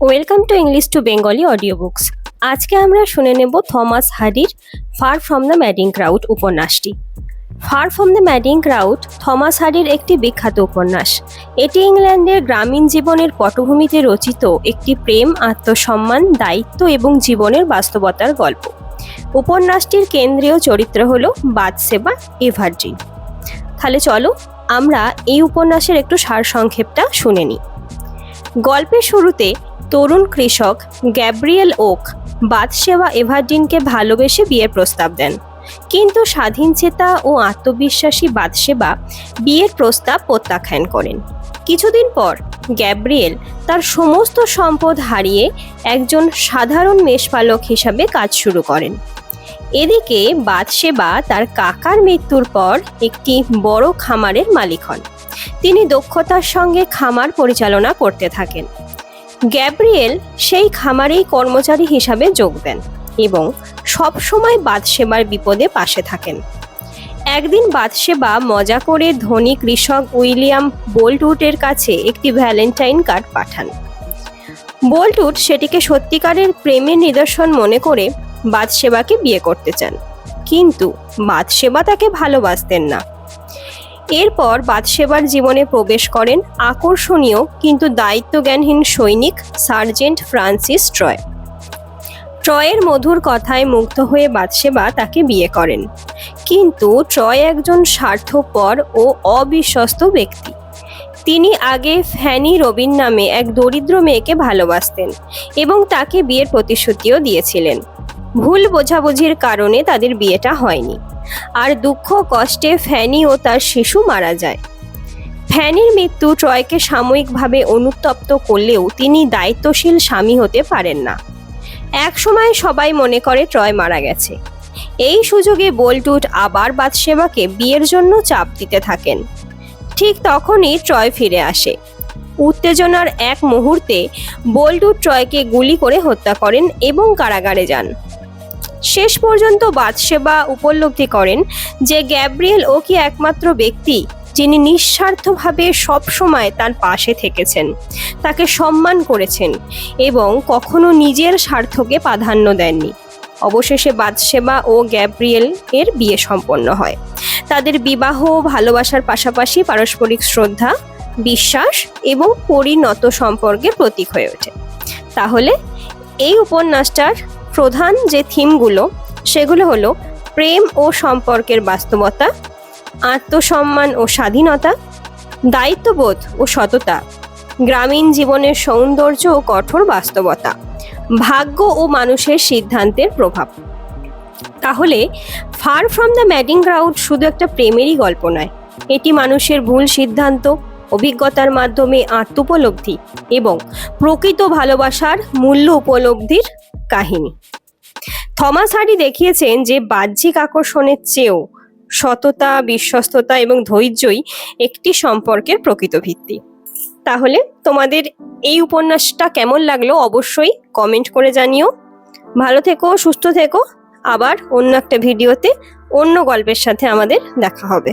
Welcome to English to Bengali audio books. আজকে আমরা শুনে নেব থমাস হার্ডির far from the madding crowd উপন্যাসটি। Far from the madding crowd Thomas হার্ডির একটি বিখ্যাত উপন্যাস। এটি ইংল্যান্ডের গ্রামীণ জীবনের পটভূমিতে রচিত একটি প্রেম, আত্মসম্মান, দায়িত্ব এবং জীবনের বাস্তবতার গল্প। উপন্যাসটির কেন্দ্রীয় চরিত্র হল বাথশেবা এভারজিন। তাহলে চলো আমরা এই উপন্যাসের একটু সারসংক্ষেপটা শুনে নিই। গল্পের শুরুতে তরুণ কৃষক গ্যাব্রিয়েল ওক বাথশেবা এভারজিনকে ভালোবেসে বিয়ের প্রস্তাব দেন, কিন্তু স্বাধীনচেতা ও আত্মবিশ্বাসী বাথশেবা বিয়ের প্রস্তাব প্রত্যাখ্যান করেন। কিছুদিন পর গ্যাব্রিয়েল তার সমস্ত সম্পদ হারিয়ে একজন সাধারণ মেষপালক হিসাবে কাজ শুরু করেন। এদিকে বাথশেবা তার কাকার মৃত্যুর পর একটি বড় খামারের মালিক হন। তিনি দক্ষতার সঙ্গে খামার পরিচালনা করতে থাকেন। গ্যাব্রিয়েল সেই খামারেই কর্মচারী হিসাবে যোগ দেন এবং সবসময় বাথশেবার বিপদে পাশে থাকেন। একদিন বাথশেবা মজা করে ধনী কৃষক উইলিয়াম বোল্টউডের কাছে একটি ভ্যালেন্টাইন কার্ড পাঠান। বোল্টউড সেটিকে সত্যিকারের প্রেমের নিদর্শন মনে করে বাথশেবাকে বিয়ে করতে চান, কিন্তু বাথশেবা তাকে ভালোবাসতেন না। এরপর বাথশেবার জীবনে প্রবেশ করেন আকর্ষণীয় কিন্তু দায়িত্বজ্ঞানহীন সৈনিক সার্জেন্ট ফ্রান্সিস ট্রয়। ট্রয়ের মধুর কথায় মুগ্ধ হয়ে বাথশেবা তাকে বিয়ে করেন, কিন্তু ট্রয় একজন স্বার্থপর ও অবিশ্বস্ত ব্যক্তি। তিনি আগে ফ্যানি রবিন নামে এক দরিদ্র মেয়েকে ভালোবাসতেন এবং তাকে বিয়ের প্রতিশ্রুতিও দিয়েছিলেন। ভুল বোঝাবুঝির কারণে তাদের বিয়েটা হয়নি, আর দুঃখ কষ্টে ফ্যানি ও তার শিশু মারা যায়। ফ্যানির মৃত্যু ট্রয়কে সাময়িকভাবে অনুতপ্ত করলেও তিনি দায়িত্বশীল স্বামী হতে পারেন না। একসময় সবাই মনে করে ট্রয় মারা গেছে। এই সুযোগে বোল্টউড আবার বাথশেবাকে বিয়ের জন্য চাপ দিতে থাকেন। ঠিক তখনই ট্রয় ফিরে আসে। উত্তেজনার এক মুহূর্তে বোল্টউড ট্রয়কে গুলি করে হত্যা করেন এবং কারাগারে যান। শেষ পর্যন্ত বাথশেবা উপলব্ধি করেন যে গ্যাব্রিয়েল ওকি একমাত্র ব্যক্তি যিনি নিঃস্বার্থভাবে সবসময় তার পাশে থেকেছেন, তাকে সম্মান করেছেন এবং কখনো নিজের স্বার্থকে প্রাধান্য দেননি। অবশেষে বাথশেবা ও গ্যাব্রিয়েল এর বিয়ে সম্পন্ন হয়। তাদের বিবাহ ভালোবাসার পাশাপাশি পারস্পরিক শ্রদ্ধা, বিশ্বাস এবং পরিণত সম্পর্কের প্রতীক হয়ে ওঠে। তাহলে এই উপন্যাসটার প্রধান যে থিমগুলো সেগুলো হলো প্রেম ও সম্পর্কের বাস্তবতা, আত্মসম্মান ও স্বাধীনতা, দায়িত্ববোধ ও সততা, গ্রামীণ জীবনের সৌন্দর্য ও কঠোর বাস্তবতা, ভাগ্য ও মানুষের সিদ্ধান্তের প্রভাব। তাহলে fur from the madding crowd শুধু একটা প্রেমেরই গল্প নয়, এটি মানুষের ভুল সিদ্ধান্ত, অভিজ্ঞতার মাধ্যমে আত্মোপলব্ধি এবং প্রকৃত ভালোবাসার মূল্য উপলব্ধির কাহিনী। থমাস হার্ডি দেখিয়েছেন যে বাহ্যিক আকর্ষণের চেয়েও সততা, বিশ্বস্ততা এবং ধৈর্যই একটি সম্পর্কের প্রকৃত ভিত্তি। তাহলে তোমাদের এই উপন্যাসটা কেমন লাগলো অবশ্যই কমেন্ট করে জানিও। ভালো থেকো, সুস্থ থেকো। আবার অন্য একটা ভিডিওতে অন্য গল্পের সাথে আমাদের দেখা হবে।